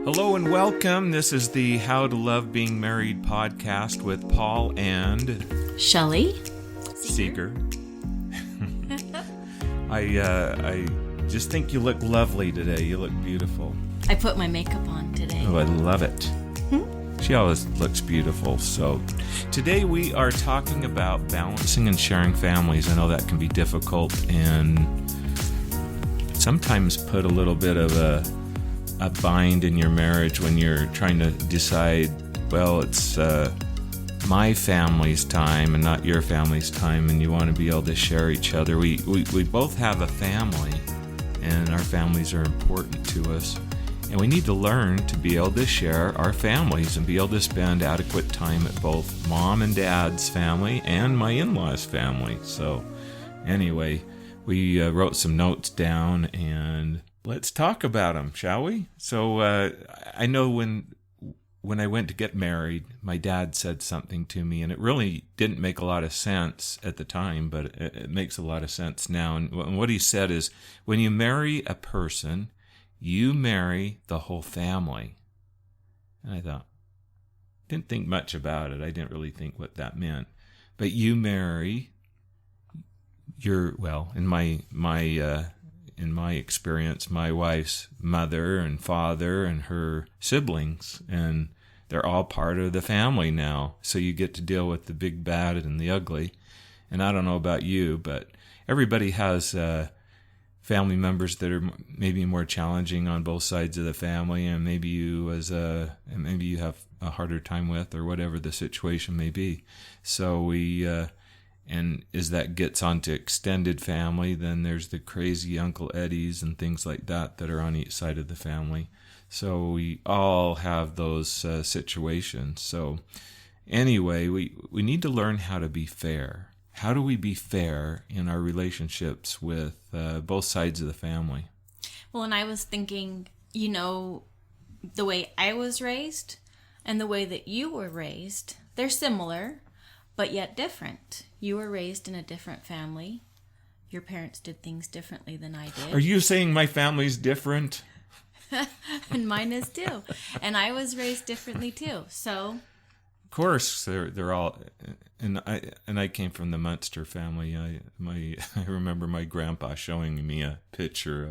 Hello and welcome. This is the How to Love Being Married podcast with Paul and Shelley Seager. I just think you look lovely today. You look beautiful. I put my makeup on today. Oh, I love it. She always looks beautiful. So today we are talking about balancing and sharing families. I know that can be difficult and sometimes put a little bit of a bind in your marriage when you're trying to decide, well, it's my family's time and not your family's time, and you want to be able to share each other. We both have a family, and our families are important to us, and we need to learn to be able to share our families and be able to spend adequate time at both mom and dad's family and my in-laws' family. So anyway, we wrote some notes down, and let's talk about them, shall we? So I know when I went to get married, my dad said something to me, and it really didn't make a lot of sense at the time, but it makes a lot of sense now. And what he said is, when you marry a person, you marry the whole family. And I thought, didn't think much about it. I didn't really think what that meant. But you marry in my experience, my wife's mother and father and her siblings, and they're all part of the family now. So you get to deal with the big, bad, and the ugly. And I don't know about you, but everybody has family members that are maybe more challenging on both sides of the family, and maybe you have a harder time with, or whatever the situation may be. So and as that gets onto extended family, then there's the crazy Uncle Eddies and things like that are on each side of the family. So we all have those situations. So anyway, we need to learn how to be fair. How do we be fair in our relationships with both sides of the family? Well, and I was thinking, the way I was raised and the way that you were raised, they're similar, but yet different. You were raised in a different family. Your parents did things differently than I did. Are you saying my family's different? And mine is too. And I was raised differently too. So, of course, they're all. And I came from the Munster family. I remember my grandpa showing me a picture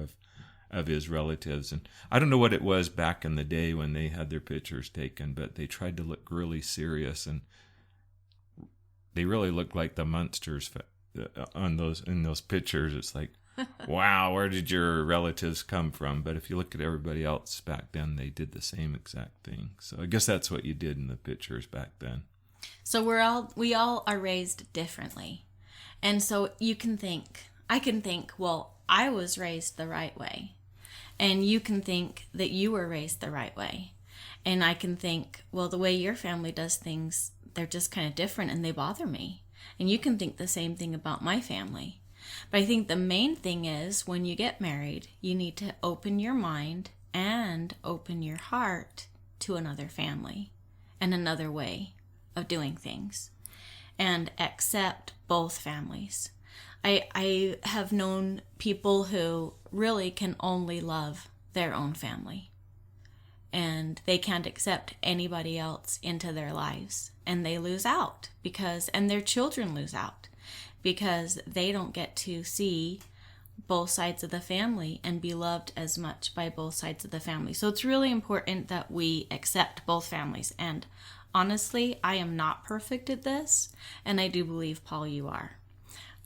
of his relatives, and I don't know what it was back in the day when they had their pictures taken, but they tried to look really serious, and they really looked like the Munsters in those pictures. It's like, wow, where did your relatives come from? But if you look at everybody else back then, they did the same exact thing. So I guess that's what you did in the pictures back then. So we all are raised differently. And so I can think, well, I was raised the right way. And you can think that you were raised the right way. And I can think, well, the way your family does things, they're just kind of different and they bother me. And you can think the same thing about my family. But I think the main thing is, when you get married, you need to open your mind and open your heart to another family and another way of doing things, and accept both families. I have known people who really can only love their own family, and they can't accept anybody else into their lives, and they lose out and their children lose out because they don't get to see both sides of the family and be loved as much by both sides of the family. So it's really important that we accept both families. And honestly, I am not perfect at this, and I do believe, Paul, you are.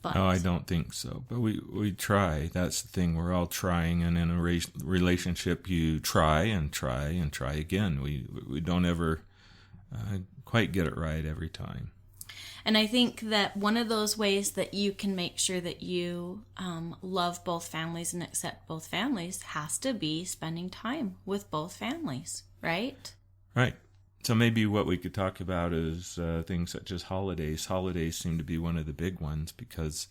But no, I don't think so. But we try. That's the thing. We're all trying, and in a relationship, you try and try and try again. We don't ever quite get it right every time. And I think that one of those ways that you can make sure that you love both families and accept both families has to be spending time with both families, right? Right. So maybe what we could talk about is things such as holidays. Holidays seem to be one of the big ones because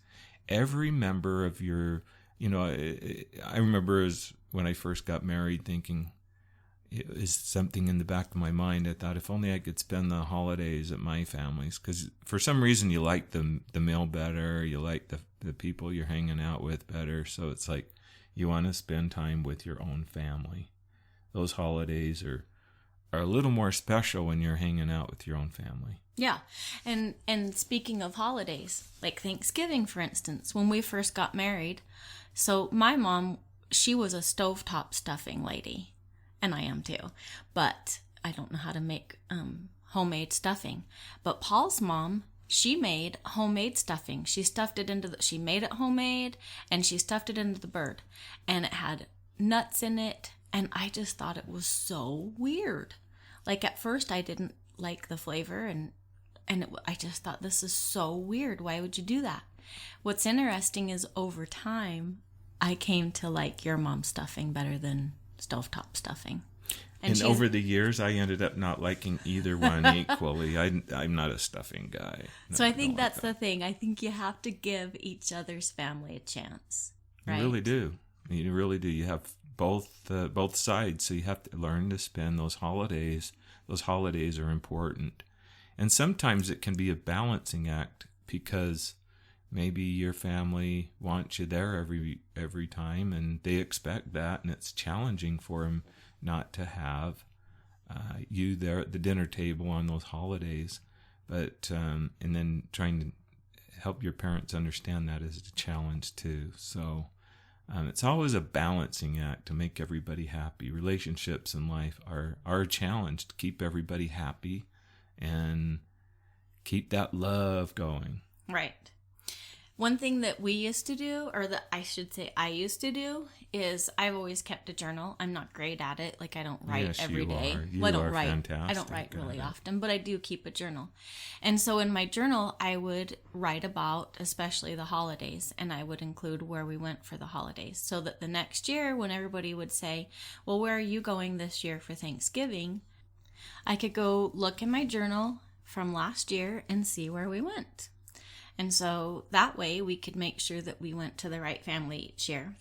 every member of your, I remember when I first got married thinking, it was something in the back of my mind. I thought, if only I could spend the holidays at my family's, because for some reason you like the meal better, you like the people you're hanging out with better. So it's like you want to spend time with your own family. those holidays are a little more special when you're hanging out with your own family. Yeah. And speaking of holidays, like Thanksgiving, for instance, when we first got married, so my mom, she was a stovetop stuffing lady, and I am too, but I don't know how to make homemade stuffing. But Paul's mom, she made homemade stuffing. She stuffed it she made it homemade, and she stuffed it into the bird, and it had nuts in it, and I just thought it was so weird. Like, at first I didn't like the flavor, I just thought, this is so weird. Why would you do that? What's interesting is over time, I came to like your mom's stuffing better than stovetop stuffing. And over the years, I ended up not liking either one equally. I'm not a stuffing guy. No, so I think that's the thing. I think you have to give each other's family a chance. Right? You really do. You really do. You have both sides, so you have to learn to spend those holidays. Those holidays are important. And sometimes it can be a balancing act because maybe your family wants you there every time, and they expect that, and it's challenging for them not to have you there at the dinner table on those holidays. But and then trying to help your parents understand that is a challenge too. So it's always a balancing act to make everybody happy. Relationships in life are a challenge to keep everybody happy and keep that love going. Right. One thing that we used to do, or that I should say I used to do, is I've always kept a journal. I'm not great at it. Like, I don't write every day. I don't write. Fantastic. I don't write really often, but I do keep a journal. And so in my journal, I would write about, especially the holidays, and I would include where we went for the holidays, so that the next year, when everybody would say, well, where are you going this year for Thanksgiving? I could go look in my journal from last year and see where we went. And so that way we could make sure that we went to the right family each year.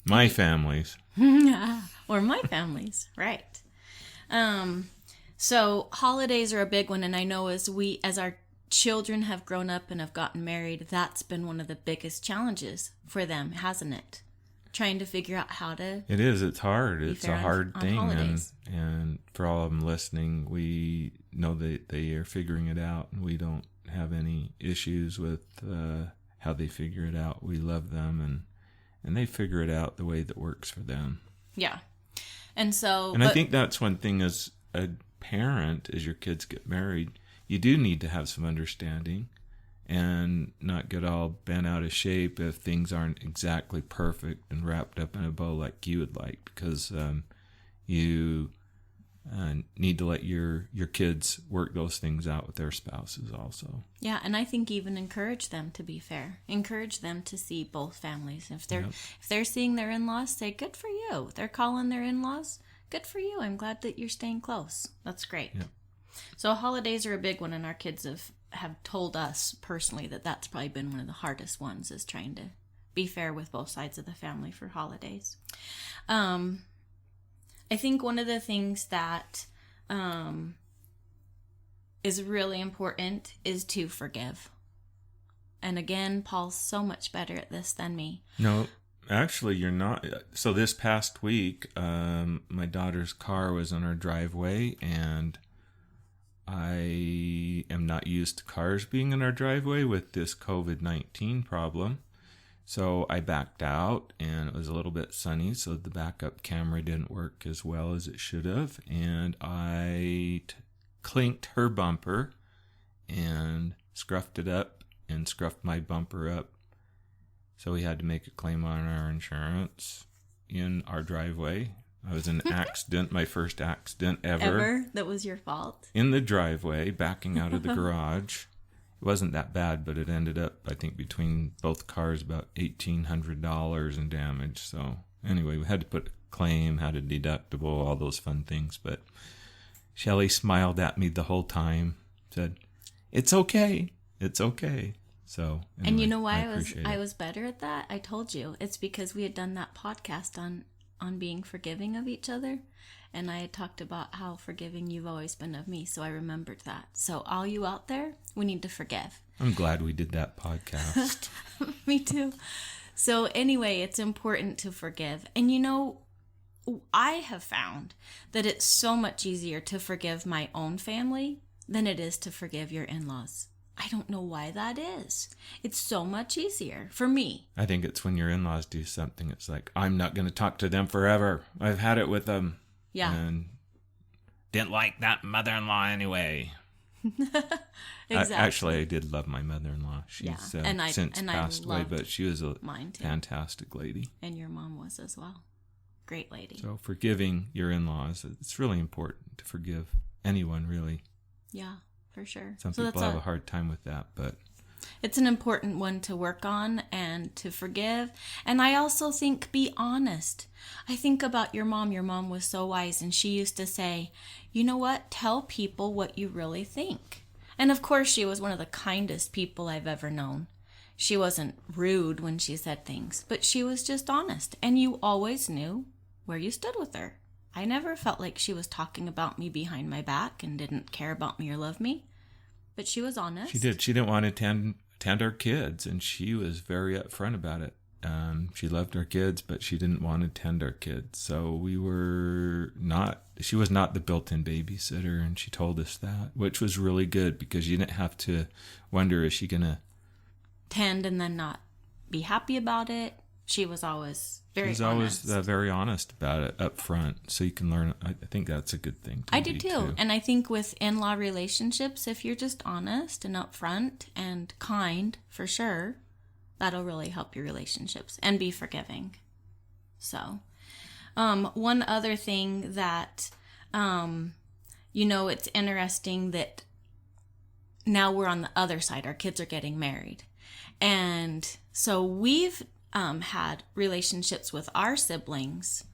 My families. Or my families, right. So holidays are a big one, and I know as our children have grown up and have gotten married, that's been one of the biggest challenges for them, hasn't it? Trying to figure out how to... It is. It's hard. It's a hard thing. And for all of them listening, we know that they are figuring it out, and we don't have any issues with how they figure it out. We love them, and they figure it out the way that works for them. Yeah. And I think that's one thing as a parent, as your kids get married, you do need to have some understanding and not get all bent out of shape if things aren't exactly perfect and wrapped up in a bow like you would like, because you need to let your kids work those things out with their spouses also. Yeah, and I think even encourage them to be fair. Encourage them to see both families. If they're seeing their in-laws, say, good for you. They're calling their in-laws, good for you. I'm glad that you're staying close. That's great. Yep. So holidays are a big one, and our kids have told us personally that that's probably been one of the hardest ones, is trying to be fair with both sides of the family for holidays. I think one of the things that is really important is to forgive. And again, Paul's so much better at this than me. No, actually, you're not. So this past week, my daughter's car was on our driveway, and I am not used to cars being in our driveway with this COVID-19 problem. So I backed out, and it was a little bit sunny, so the backup camera didn't work as well as it should have. And I clinked her bumper and scruffed it up and scruffed my bumper up. So we had to make a claim on our insurance in our driveway. It was an accident, my first accident ever. That was your fault? In the driveway, backing out of the garage. It wasn't that bad, but it ended up, I think, between both cars, about $1,800 in damage. So anyway, we had to put a claim, had a deductible, all those fun things. But Shelley smiled at me the whole time, said, "It's okay. It's okay." So anyway, and you know why I was better at that? I told you. It's because we had done that podcast on being forgiving of each other, and I had talked about how forgiving you've always been of me, so I remembered that. So all you out there, we need to forgive. I'm glad we did that podcast. Me too. So anyway, it's important to forgive. And you know, I have found that it's so much easier to forgive my own family than it is to forgive your in-laws. I don't know why that is. It's so much easier for me. I think it's when your in-laws do something, it's like, I'm not going to talk to them forever. I've had it with them. Yeah. And didn't like that mother-in-law anyway. Exactly. Actually, I did love my mother-in-law. She's since passed away, but she was a fantastic lady. And your mom was as well. Great lady. So forgiving your in-laws, it's really important to forgive anyone, really. Yeah, for sure. Some people have a hard time with that, but it's an important one to work on and to forgive. And I also think be honest. I think about your mom. Your mom was so wise, and she used to say, you know what? Tell people what you really think. And of course, she was one of the kindest people I've ever known. She wasn't rude when she said things, but she was just honest. And you always knew where you stood with her. I never felt like she was talking about me behind my back and didn't care about me or love me. But she was honest. She did. She didn't want to tend our kids, and she was very upfront about it. She loved our kids, but she didn't want to tend our kids. So she was not the built-in babysitter, and she told us that, which was really good because you didn't have to wonder, is she going to tend and then not be happy about it? She was always very honest. She was always very honest about it up front, so you can learn. I think that's a good thing. I do too. And I think with in-law relationships, if you're just honest and upfront and kind, for sure, that'll really help your relationships and be forgiving. So, one other thing that, it's interesting that now we're on the other side. Our kids are getting married. And so we've had relationships with our siblings,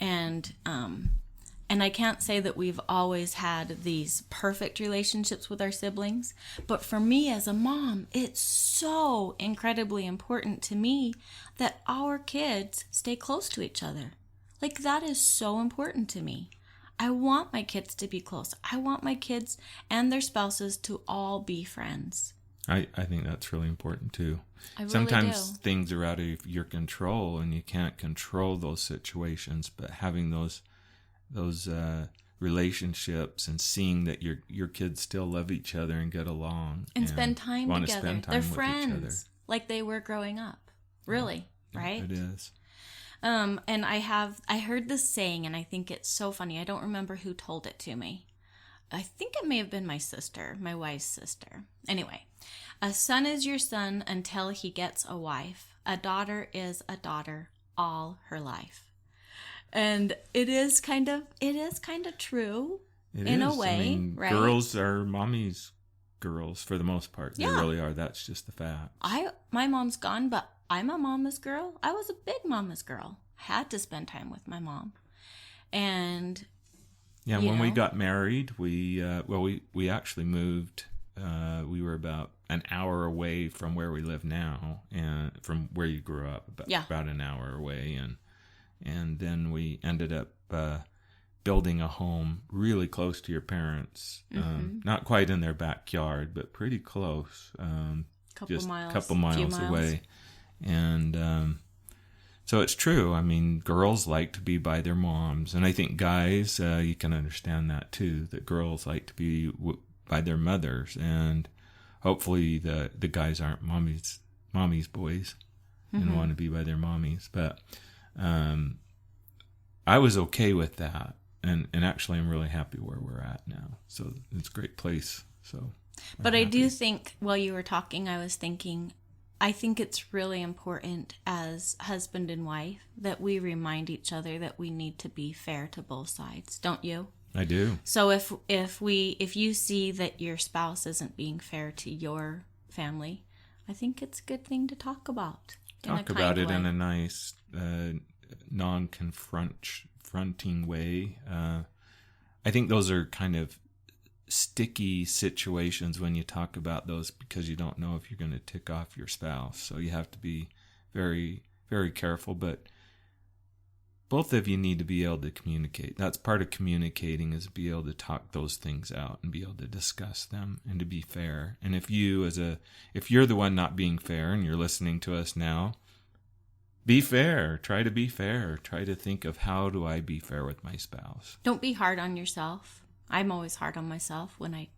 and I can't say that we've always had these perfect relationships with our siblings, but for me as a mom, it's so incredibly important to me that our kids stay close to each other. Like, that is so important to me. I want my kids to be close. I want my kids and their spouses to all be friends. I think that's really important too. I really Sometimes do. Things are out of your control and you can't control those situations, but having those relationships and seeing that your kids still love each other and get along and spend time together. Spend time They're with friends each other. like they were growing up. Really, right? It is. And I heard this saying, and I think it's so funny. I don't remember who told it to me. I think it may have been my sister, my wife's sister. Anyway, a son is your son until he gets a wife. A daughter is a daughter all her life. And it is kind of true in a way, I mean, right? Girls are mommy's girls for the most part. Yeah. They really are. That's just the fact. My mom's gone, but I'm a mama's girl. I was a big mama's girl. I had to spend time with my mom. And yeah, when we got married, we actually moved. We were about an hour away from where we live now, and from where you grew up, about an hour away, and then we ended up building a home really close to your parents, not quite in their backyard, but pretty close, couple miles away, and so it's true. I mean, girls like to be by their moms, and I think guys, you can understand that too. That girls like to be by their mothers, and hopefully the guys aren't mommy's boys and want to be by their mommies. But I was okay with that, and actually I'm really happy where we're at now. So it's a great place. So, but I do think while you were talking, I was thinking, I think it's really important as husband and wife that we remind each other that we need to be fair to both sides. Don't you? I do. So if you see that your spouse isn't being fair to your family, I think it's a good thing to talk about. Talk about it in a nice, non-confronting way. I think those are kind of sticky situations when you talk about those, because you don't know if you're going to tick off your spouse. So you have to be very, very careful. But both of you need to be able to communicate. That's part of communicating, is be able to talk those things out and be able to discuss them and to be fair. And if you're the one not being fair and you're listening to us now, be fair. Try to be fair. Try to think of, how do I be fair with my spouse? Don't be hard on yourself. I'm always hard on myself when I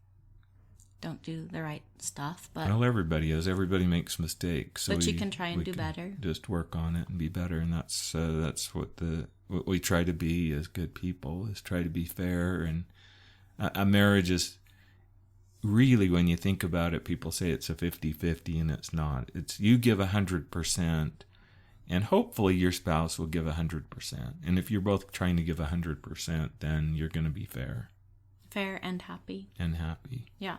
don't do the right stuff. But well, everybody is. Everybody makes mistakes. So but you can try and do better. Just work on it and be better. And that's what we try to be as good people, is try to be fair. And a marriage is really, when you think about it, people say it's a 50-50, and it's not. It's you give 100%, and hopefully your spouse will give 100%. And if you're both trying to give 100%, then you're going to be fair. Fair and happy. And happy. Yeah.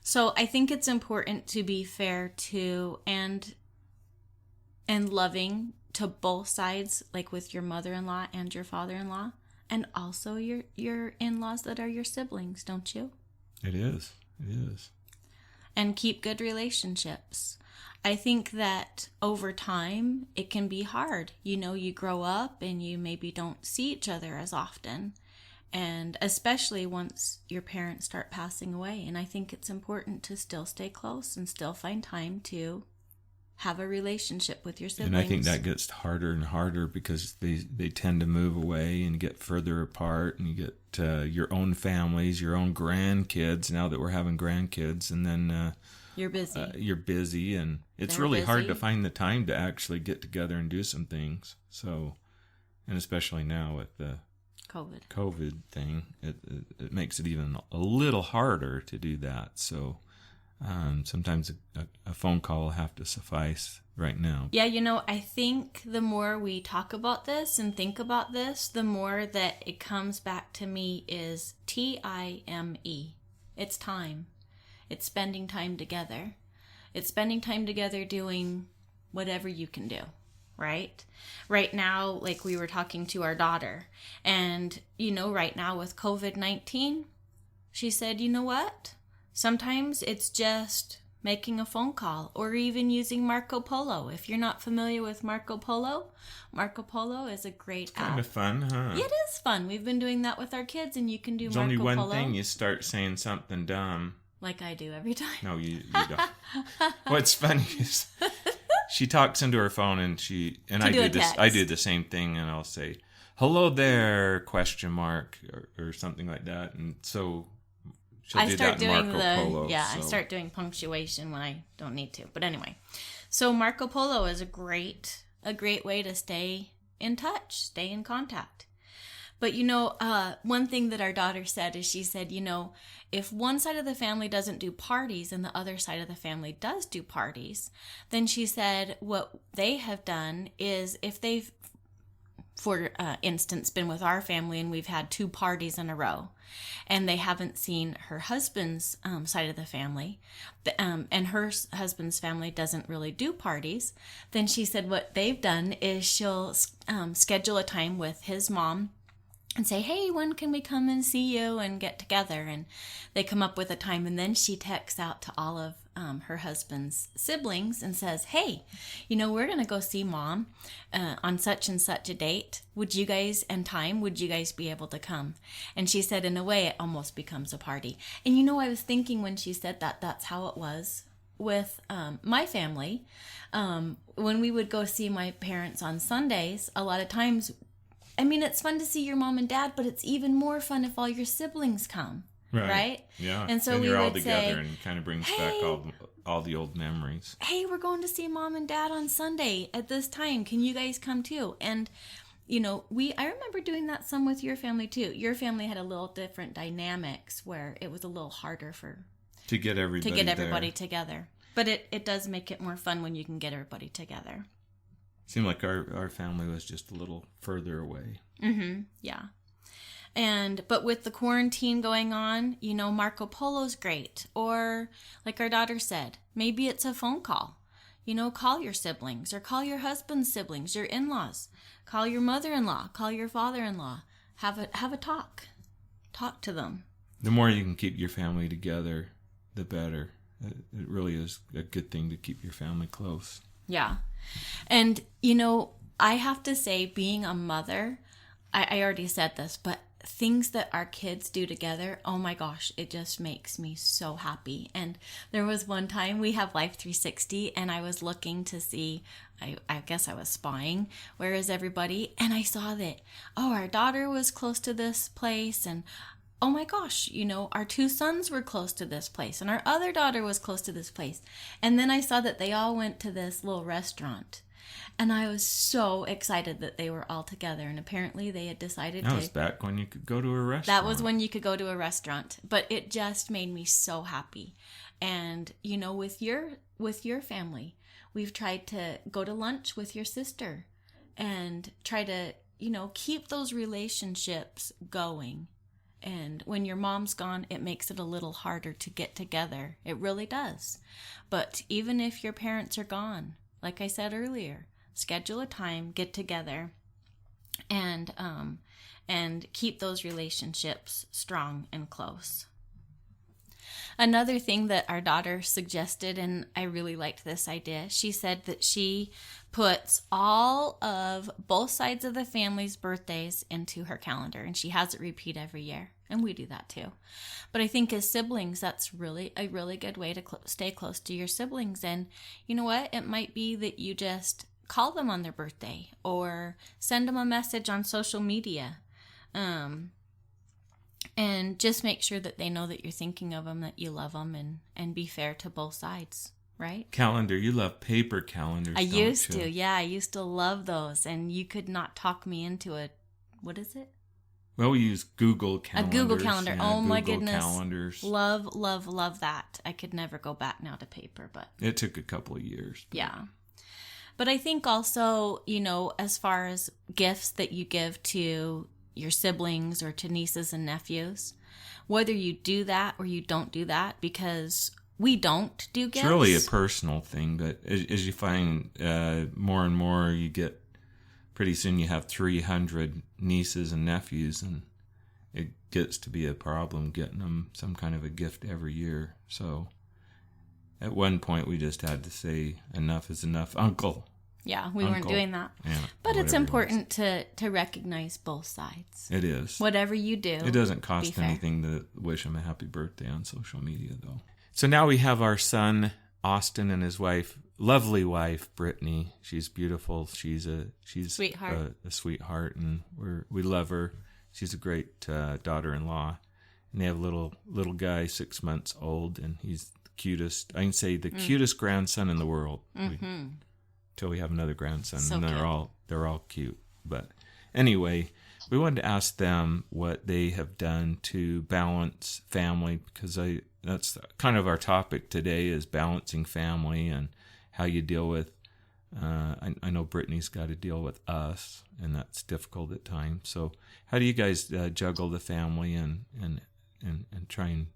So I think it's important to be fair to and loving to both sides, like with your mother-in-law and your father-in-law, and also your in-laws that are your siblings, don't you? It is. It is. And keep good relationships. I think that over time, it can be hard. You grow up and you maybe don't see each other as often. And especially once your parents start passing away. And I think it's important to still stay close and still find time to have a relationship with your siblings. And I think that gets harder and harder because they tend to move away and get further apart. And you get your own families, your own grandkids, now that we're having grandkids. And then you're busy. You're busy. And it's They're really busy. hard to find the time to actually get together and do some things. So, and especially now with the COVID thing, it makes it even a little harder to do that. So sometimes a phone call will have to suffice right now. Yeah, I think the more we talk about this and think about this, the more that it comes back to me is time. It's time. It's spending time together. It's spending time together doing whatever you can do. Right now, like we were talking to our daughter, and right now with COVID-19, she said, you know what? Sometimes it's just making a phone call or even using Marco Polo. If you're not familiar with Marco Polo is a great app. Kind of fun, huh? It is fun. We've been doing that with our kids, and you can do There's Marco Polo. only one thing, you start saying something dumb. Like I do every time. No, you don't. What's funny is she talks into her phone, and I do the same thing, and I'll say, "Hello there?" ? or something like that, and so she'll do that in Marco Polo. Yeah, so. I start doing punctuation when I don't need to. But anyway, so Marco Polo is a great way to stay in touch, stay in contact. But one thing that our daughter said is, she said, if one side of the family doesn't do parties and the other side of the family does do parties, then she said what they have done is, if they've, for instance, been with our family and we've had 2 parties in a row, and they haven't seen her husband's side of the family, and her husband's family doesn't really do parties, then she said what they've done is she'll schedule a time with his mom and say, hey, when can we come and see you and get together? And they come up with a time, and then she texts out to all of her husband's siblings and says, hey, we're going to go see Mom on such and such a date. Would you guys be able to come? And she said, in a way, it almost becomes a party. And I was thinking when she said that, that's how it was with my family. When we would go see my parents on Sundays, a lot of times, it's fun to see your mom and dad, but it's even more fun if all your siblings come, right? Yeah. And so you're we all would together, say, and it kind of brings back all the old memories. Hey, we're going to see Mom and Dad on Sunday at this time. Can you guys come too? And I remember doing that some with your family too. Your family had a little different dynamics where it was a little harder to get everybody together. But it does make it more fun when you can get everybody together. Seemed like our family was just a little further away. Mm-hmm. Yeah. But with the quarantine going on, Marco Polo's great. Or like our daughter said, maybe it's a phone call. Call your siblings or call your husband's siblings, your in-laws. Call your mother-in-law, call your father-in-law. Have a talk. Talk to them. The more you can keep your family together, the better. It really is a good thing to keep your family close. Yeah. And, I have to say, being a mother, I already said this, but things that our kids do together, oh my gosh, it just makes me so happy. And there was one time we have Life 360 and I was looking to see, I guess I was spying, where is everybody? And I saw that, oh, our daughter was close to this place, and oh my gosh, our 2 sons were close to this place, and our other daughter was close to this place. And then I saw that they all went to this little restaurant. And I was so excited that they were all together. And apparently they had decided That was back when you could go to a restaurant. That was when you could go to a restaurant. But it just made me so happy. And, with your family, we've tried to go to lunch with your sister and try to, keep those relationships going. And when your mom's gone, it makes it a little harder to get together. It really does. But even if your parents are gone, like I said earlier, schedule a time, get together, and keep those relationships strong and close. Another thing that our daughter suggested, and I really liked this idea, she said that she puts all of both sides of the family's birthdays into her calendar, and she has it repeat every year, and we do that too. But I think as siblings, that's really a really good way to stay close to your siblings. And you know what? It might be that you just call them on their birthday or send them a message on social media. And just make sure that they know that you're thinking of them, that you love them, and be fair to both sides, right? Calendar. You love paper calendars, I used to. Yeah, I used to love those. And you could not talk me into it. What is it? Well, we use Google Calendars. A Google Calendar. Yeah, my Google goodness. Calendars. Love, love, love that. I could never go back now to paper, but... It took a couple of years. Yeah. But I think also, as far as gifts that you give to your siblings or to nieces and nephews, whether you do that or you don't do that, because we don't do gifts. It's really a personal thing, but as you find more and more, you get, pretty soon you have 300 nieces and nephews, and it gets to be a problem getting them some kind of a gift every year. So at one point we just had to say enough is enough, Uncle. Yeah, we weren't doing that. Yeah, but it's important to recognize both sides. It is. Whatever you do. It doesn't cost anything to wish him a happy birthday on social media, though. So now we have our son, Austin, and his wife, lovely wife, Brittanee. She's beautiful. She's sweetheart. A sweetheart, and we love her. She's a great daughter-in-law. And they have a little guy, 6 months old, and he's the cutest. I can say the cutest grandson in the world. Mm-hmm. Till we have another grandson, so and they're all cute. But anyway, we wanted to ask them what they have done to balance family, because that's kind of our topic today, is balancing family and how you deal with. I know Brittanee's got to deal with us, and that's difficult at times. So how do you guys juggle the family and try and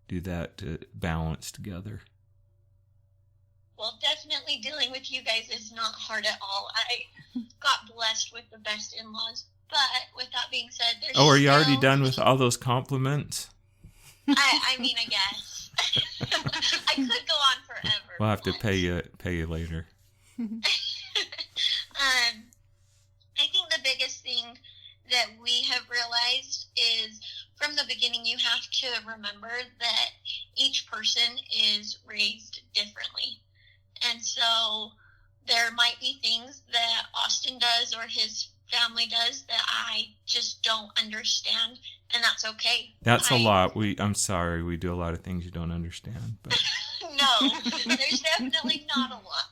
do that to balance together? Well, definitely dealing with you guys is not hard at all. I got blessed with the best in-laws. But with that being said, there's are you already done with all those compliments? I mean, I guess. I could go on forever. We'll have to pay you later. I think the biggest thing that we have realized is from the beginning you have to remember that each person is raised differently. And so there might be things that Austin does or his family does that I just don't understand, and that's okay. That's a lot. I'm sorry, we do a lot of things you don't understand. But no, there's definitely not a lot.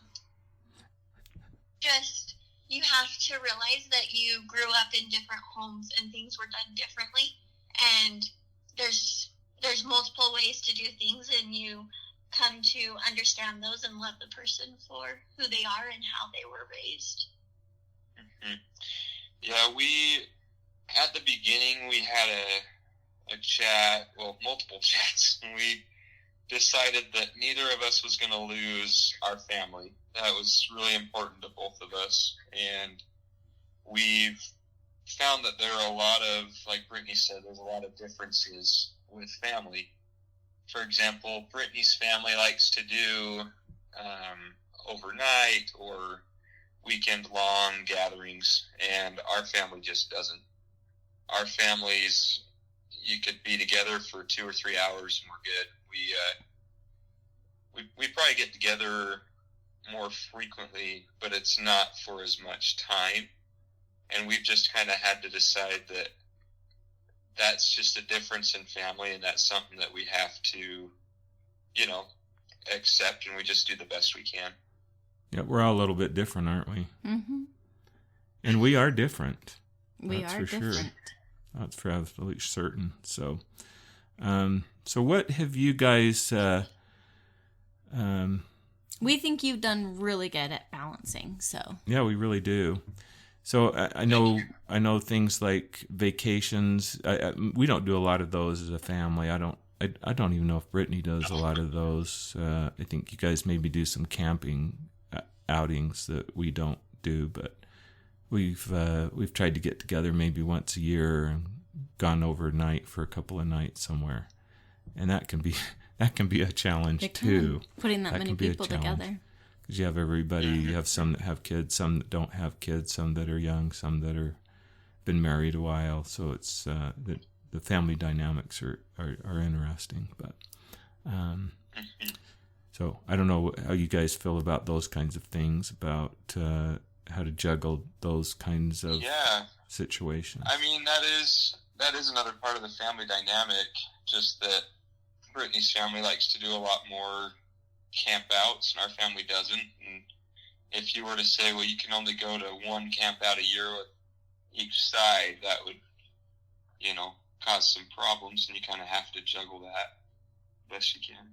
Just, you have to realize that you grew up in different homes and things were done differently, and there's multiple ways to do things, and you come to understand those and love the person for who they are and how they were raised. Mm-hmm. Yeah, at the beginning, we had a chat, well, multiple chats, and we decided that neither of us was going to lose our family. That was really important to both of us, and we've found that there are a lot of, like Brittanee said, there's a lot of differences with family. For example, Brittanee's family likes to do overnight or weekend-long gatherings, and our family just doesn't. our families, you could be together for 2 or 3 hours and we're good. We probably get together more frequently, but it's not for as much time. And we've just kind of had to decide that that's just a difference in family, and that's something that we have to, accept, and we just do the best we can. Yeah, we're all a little bit different, aren't we? Mm-hmm. And we are different. We That's are for different. sure. That's for absolutely certain. So, so what have you guys? We think you've done really good at balancing. So Yeah, we really do. So I know things like vacations. We don't do a lot of those as a family. I don't even know if Brittanee does a lot of those. I think you guys maybe do some camping outings that we don't do, but we've tried to get together maybe once a year and gone overnight for a couple of nights somewhere, and that can be a challenge too. Putting that many people together. Because you have everybody, you have some that have kids, some that don't have kids, some that are young, some that are been married a while. So it's the family dynamics are interesting. But so I don't know how you guys feel about those kinds of things, about how to juggle those kinds of situations. I mean, that is another part of the family dynamic. Just that Brittanee's family likes to do a lot more camp outs, and our family doesn't. And if you were to say, well, you can only go to one camp out a year with each side, that would, cause some problems, and you kind of have to juggle that best you can.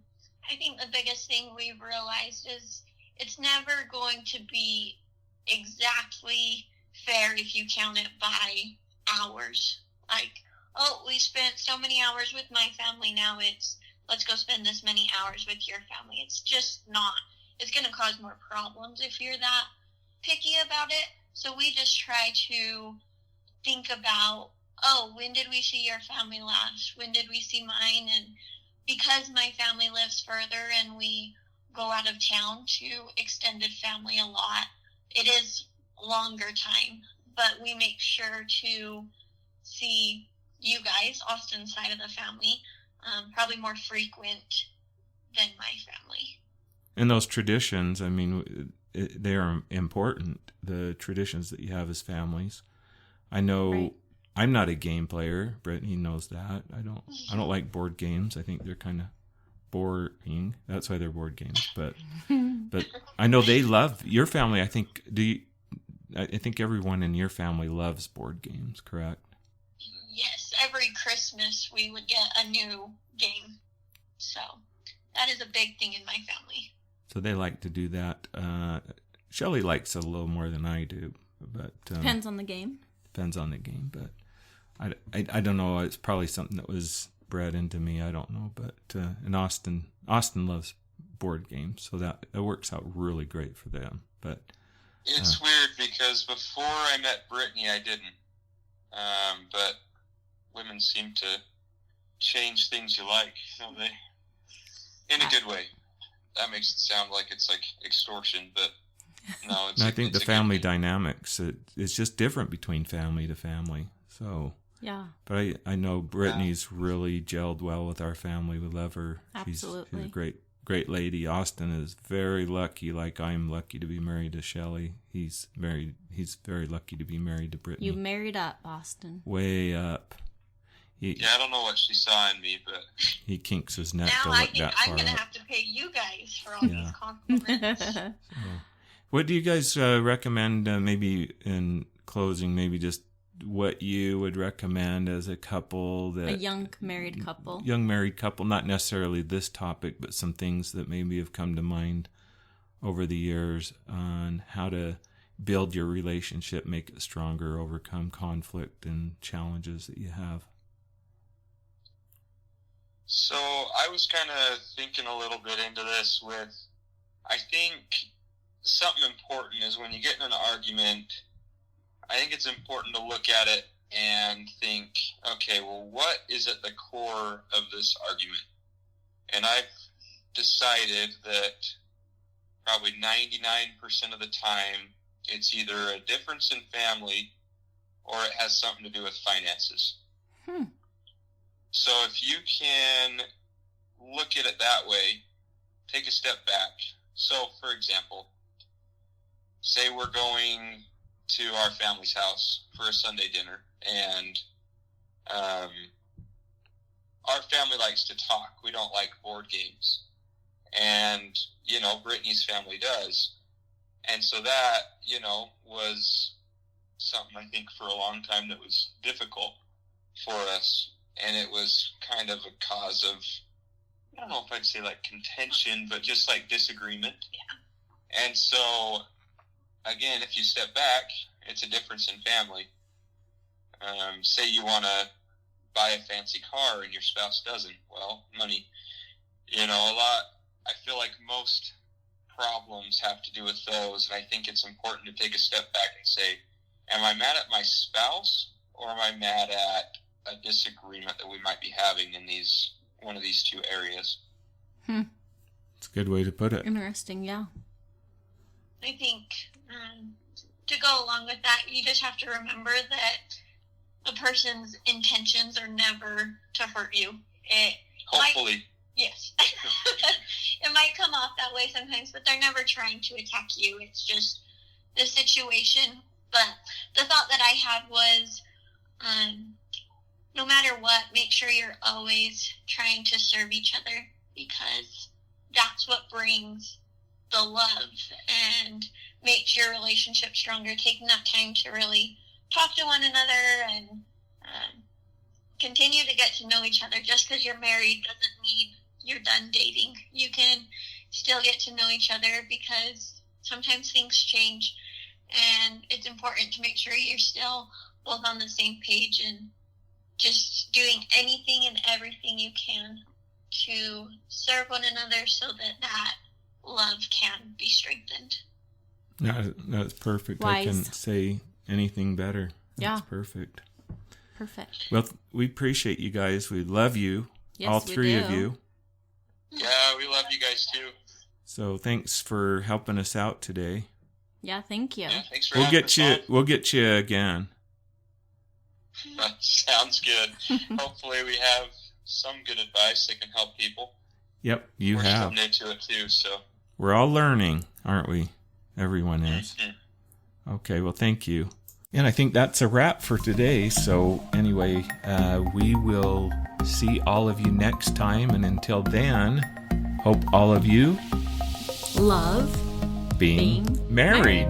I think the biggest thing we've realized is it's never going to be exactly fair if you count it by hours. Like, oh, we spent so many hours with my family, now it's let's go spend this many hours with your family. It's just not. It's going to cause more problems if you're that picky about it. So we just try to think about, oh, when did we see your family last? When did we see mine? And because my family lives further and we go out of town to extended family a lot, it is longer time. But we make sure to see you guys, Austin's side of the family, probably more frequent than my family. And those traditions, I mean, they are important, the traditions that you have as families. I know. Right. I'm not a game player. Brittanee knows that. I don't like board games. I think they're kind of boring. That's why they're board games. But I know they love your family. I think I think everyone in your family loves board games, correct? Yes, every Christmas we would get a new game. So that is a big thing in my family. So they like to do that. Shelley likes it a little more than I do, but depends on the game. Depends on the game, but I don't know. It's probably something that was bred into me. I don't know, but and Austin loves board games, so that works out really great for them. But it's weird because before I met Brittanee, I didn't. But women seem to change things you like, don't they? In a good way. That makes it sound like it's like extortion, but no. I think the family dynamics, it's just different between family to family. So yeah. But I know Brittanee's really gelled well with our family. We love her. Absolutely. She's a great lady. Austin is very lucky, like I'm lucky to be married to Shelley. He's very lucky to be married to Brittanee. You married up, Austin. Way up. I don't know what she saw in me, but he kinks his neck now to look that far up. Now I think I'm going to have to pay you guys for all these compliments. What do you guys recommend, maybe in closing, maybe just what you would recommend as a couple that... A young married couple. Young married couple, not necessarily this topic, but some things that maybe have come to mind over the years on how to build your relationship, make it stronger, overcome conflict and challenges that you have. So I was kind of thinking a little bit into this with, I think something important is when you get in an argument, I think it's important to look at it and think, okay, well, what is at the core of this argument? And I've decided that probably 99% of the time, it's either a difference in family or it has something to do with finances. Hmm. So if you can look at it that way, take a step back. So, for example, say we're going to our family's house for a Sunday dinner, and our family likes to talk. We don't like board games. And, Brittanee's family does. And so that, was something I think for a long time that was difficult for us. And it was kind of a cause of, I don't know if I'd say like contention, but just like disagreement. Yeah. And so, again, if you step back, it's a difference in family. Say you want to buy a fancy car and your spouse doesn't. Well, money. I feel like most problems have to do with those, and I think it's important to take a step back and say, am I mad at my spouse, or am I mad at a disagreement that we might be having in one of these two areas? It's a good way to put it. Interesting, yeah. I think to go along with that, you just have to remember that the person's intentions are never to hurt you. Hopefully. Yes. It might come off that way sometimes, but they're never trying to attack you. It's just the situation. But the thought that I had was, no matter what, make sure you're always trying to serve each other, because that's what brings the love and makes your relationship stronger. Taking that time to really talk to one another and continue to get to know each other. Just because you're married doesn't mean you're done dating. You can still get to know each other, because sometimes things change, and it's important to make sure you're still both on the same page and just doing anything and everything you can to serve one another so that love can be strengthened. That's perfect. Wise. I can't say anything better. That's Yeah. perfect. Perfect. Well, we appreciate you guys. We love you. Yes, all we three do. of you. Yeah, we love you guys too. So thanks for helping us out today. Yeah, thank you. Yeah, thanks for We'll having get us you. on. We'll get you again. Sounds good. Hopefully we have some good advice that can help people. Yep, you We're have. still new to it too, so. We're all learning, aren't we? Everyone is. Mm-hmm. Okay, well, thank you. And I think that's a wrap for today. So anyway, we will see all of you next time. And until then, hope all of you Love being married.